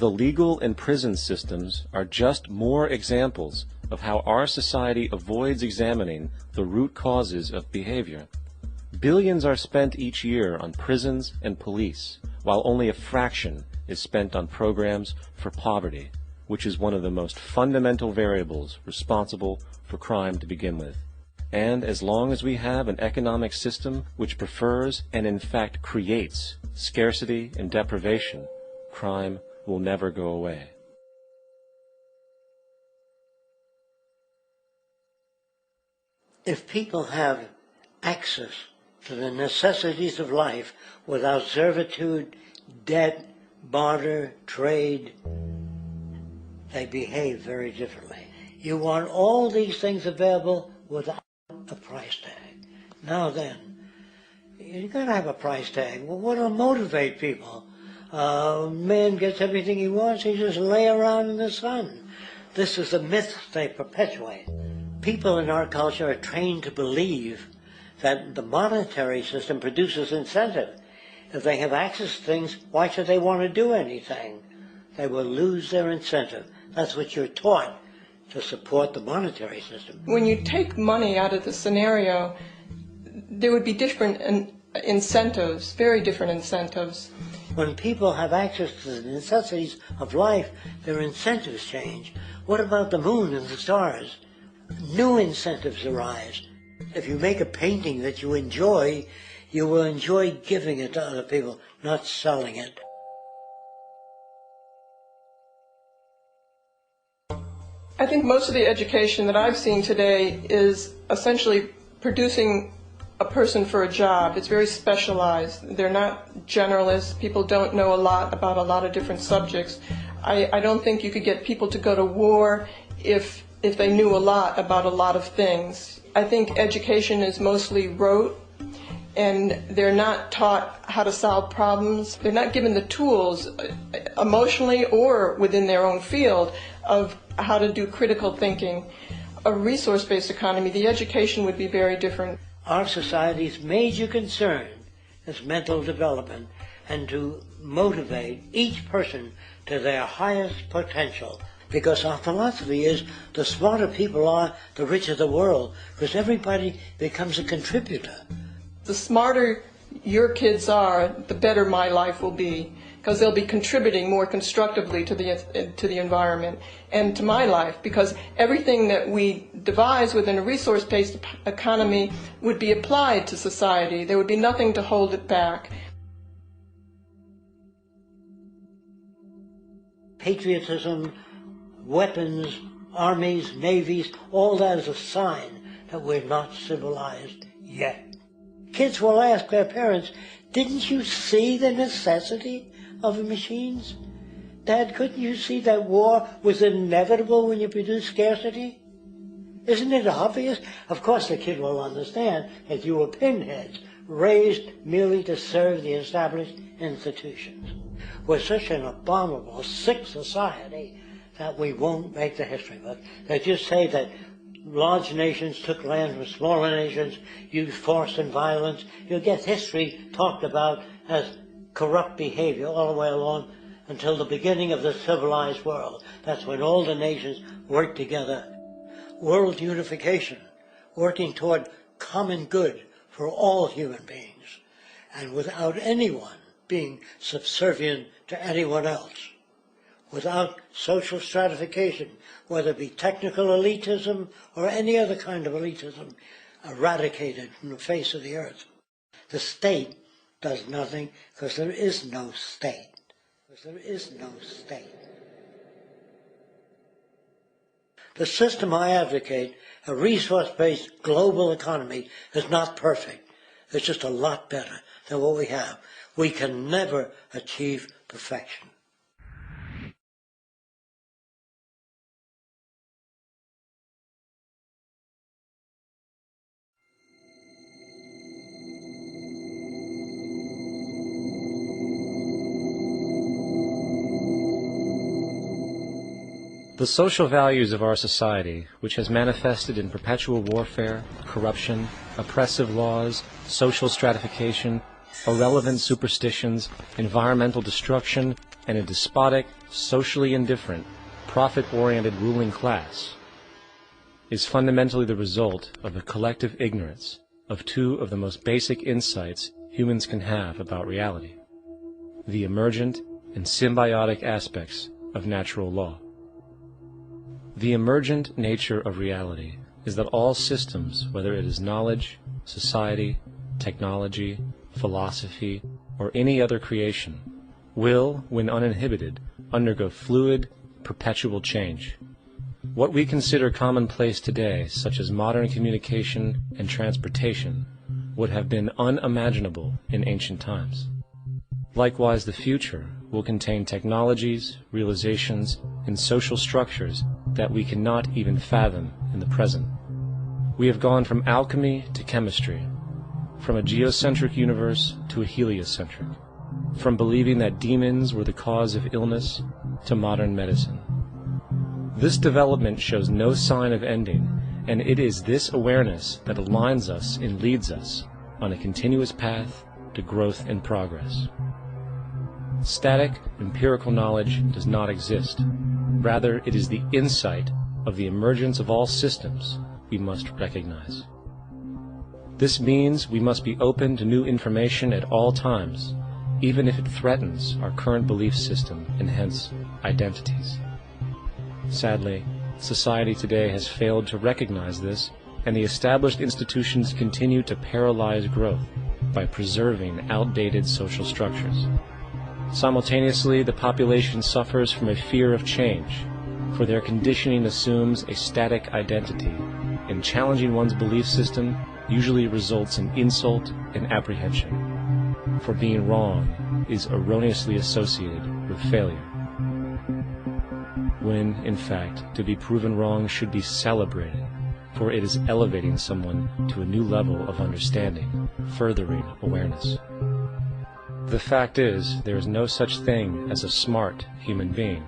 The legal and prison systems are just more examples of how our society avoids examining the root causes of behavior. Billions are spent each year on prisons and police, while only a fraction is spent on programs for poverty, which is one of the most fundamental variables responsible for crime to begin with. And as long as we have an economic system which prefers and in fact creates scarcity and deprivation, crime will never go away. If people have access to the necessities of life without servitude, debt, barter, trade, they behave very differently. You want all these things available without a price tag. Now then, you've got to have a price tag. Well, what will motivate people? Man gets everything he wants, he just lay around in the sun. This is the myth they perpetuate. People in our culture are trained to believe that the monetary system produces incentive. If they have access to things, why should they want to do anything? They will lose their incentive. That's what you're taught to support the monetary system. When you take money out of the scenario, there would be different incentives, very different incentives. When people have access to the necessities of life, their incentives change. What about the moon and the stars? New incentives arise. If you make a painting that you enjoy, you will enjoy giving it to other people, not selling it. I think most of the education that I've seen today is essentially producing a person for a job. It's very specialized. They're not generalists. People don't know a lot about a lot of different subjects. I don't think you could get people to go to war if they knew a lot about a lot of things. I think education is mostly rote, and they're not taught how to solve problems. They're not given the tools, emotionally or within their own field, of how to do critical thinking. A resource-based economy, the education would be very different. Our society's major concern is mental development and to motivate each person to their highest potential. Because our philosophy is the smarter people are, the richer the world, because everybody becomes a contributor. The smarter your kids are, the better my life will be, because they'll be contributing more constructively to the environment and to my life, because everything that we devise within a resource-based economy would be applied to society. There would be nothing to hold it back. Patriotism, weapons, armies, navies, all that is a sign that we're not civilized yet. Kids will ask their parents, didn't you see the necessity of the machines? Dad, couldn't you see that war was inevitable when you produce scarcity? Isn't it obvious? Of course the kid will understand that you were pinheads, raised merely to serve the established institutions. We're such an abominable, sick society that we won't make the history book. They just say that large nations took land from smaller nations, used force and violence. You'll get history talked about as corrupt behavior all the way along until the beginning of the civilized world. That's when all the nations worked together. World unification, working toward common good for all human beings, and without anyone being subservient to anyone else. Without social stratification, whether it be technical elitism or any other kind of elitism, eradicated from the face of the earth. The state does nothing because there is no state. Because there is no state. The system I advocate, a resource-based global economy, is not perfect. It's just a lot better than what we have. We can never achieve perfection. The social values of our society, which has manifested in perpetual warfare, corruption, oppressive laws, social stratification, irrelevant superstitions, environmental destruction, and a despotic, socially indifferent, profit-oriented ruling class is fundamentally the result of a collective ignorance of two of the most basic insights humans can have about reality: the emergent and symbiotic aspects of natural law. The emergent nature of reality is that all systems, whether it is knowledge, society, technology, philosophy, or any other creation, will, when uninhibited, undergo fluid, perpetual change. What we consider commonplace today, such as modern communication and transportation, would have been unimaginable in ancient times. Likewise, the future will contain technologies, realizations, and social structures that we cannot even fathom in the present. We have gone from alchemy to chemistry, from a geocentric universe to a heliocentric, from believing that demons were the cause of illness to modern medicine. This development shows no sign of ending, and it is this awareness that aligns us and leads us on a continuous path to growth and progress. Static, empirical knowledge does not exist. Rather, it is the insight of the emergence of all systems we must recognize. This means we must be open to new information at all times, even if it threatens our current belief system and hence identities. Sadly, society today has failed to recognize this, and the established institutions continue to paralyze growth by preserving outdated social structures. Simultaneously, the population suffers from a fear of change, for their conditioning assumes a static identity, and challenging one's belief system usually results in insult and apprehension, for being wrong is erroneously associated with failure, when, in fact, to be proven wrong should be celebrated, for it is elevating someone to a new level of understanding, furthering awareness. The fact is, there is no such thing as a smart human being,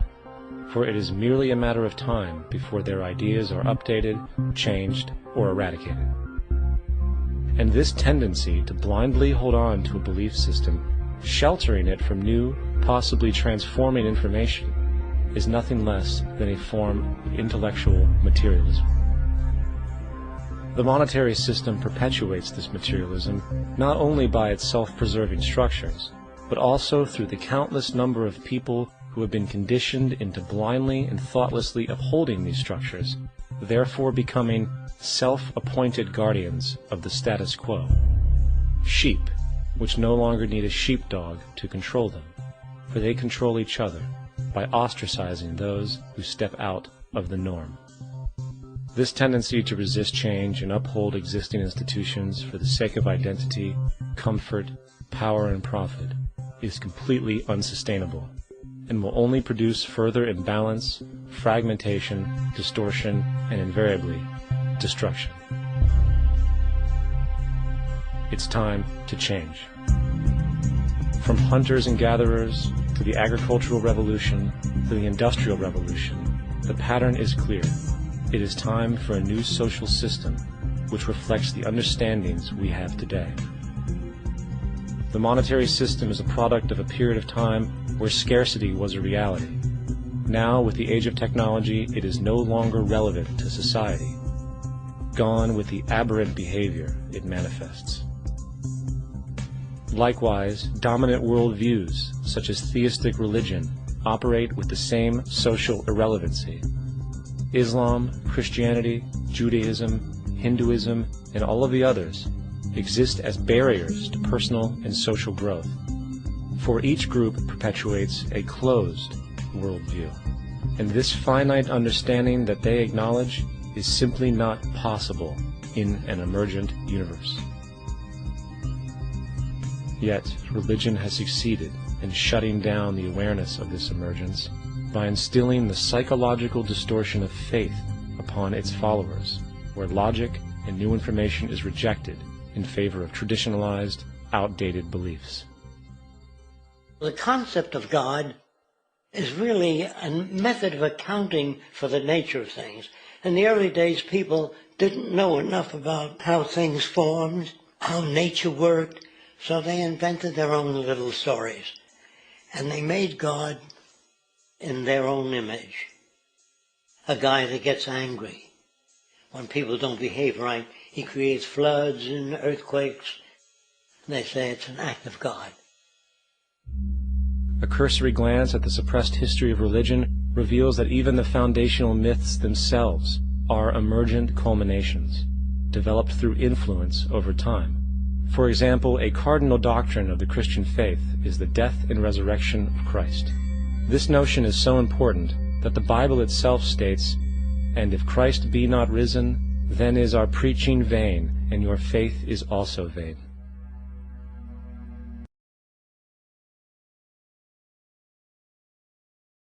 for it is merely a matter of time before their ideas are updated, changed, or eradicated. And this tendency to blindly hold on to a belief system, sheltering it from new, possibly transforming information, is nothing less than a form of intellectual materialism. The monetary system perpetuates this materialism not only by its self-preserving structures, but also through the countless number of people who have been conditioned into blindly and thoughtlessly upholding these structures, therefore becoming self-appointed guardians of the status quo. Sheep, which no longer need a sheepdog to control them, for they control each other by ostracizing those who step out of the norm. This tendency to resist change and uphold existing institutions for the sake of identity, comfort, power, and profit is completely unsustainable, and will only produce further imbalance, fragmentation, distortion, and invariably, destruction. It's time to change. From hunters and gatherers, to the agricultural revolution, to the industrial revolution, the pattern is clear. It is time for a new social system which reflects the understandings we have today. The monetary system is a product of a period of time where scarcity was a reality. Now, with the age of technology, it is no longer relevant to society. Gone with the aberrant behavior it manifests. Likewise, dominant worldviews, such as theistic religion, operate with the same social irrelevancy. Islam, Christianity, Judaism, Hinduism, and all of the others exist as barriers to personal and social growth, for each group perpetuates a closed worldview, and this finite understanding that they acknowledge is simply not possible in an emergent universe. Yet, religion has succeeded in shutting down the awareness of this emergence by instilling the psychological distortion of faith upon its followers, where logic and new information is rejected in favor of traditionalized, outdated beliefs. The concept of God is really a method of accounting for the nature of things. In the early days, people didn't know enough about how things formed, how nature worked, so they invented their own little stories. And they made God in their own image. A guy that gets angry when people don't behave right. He creates floods and earthquakes. And they say it's an act of God. A cursory glance at the suppressed history of religion reveals that even the foundational myths themselves are emergent culminations, developed through influence over time. For example, a cardinal doctrine of the Christian faith is the death and resurrection of Christ. This notion is so important that the Bible itself states, "And if Christ be not risen, then is our preaching vain, and your faith is also vain."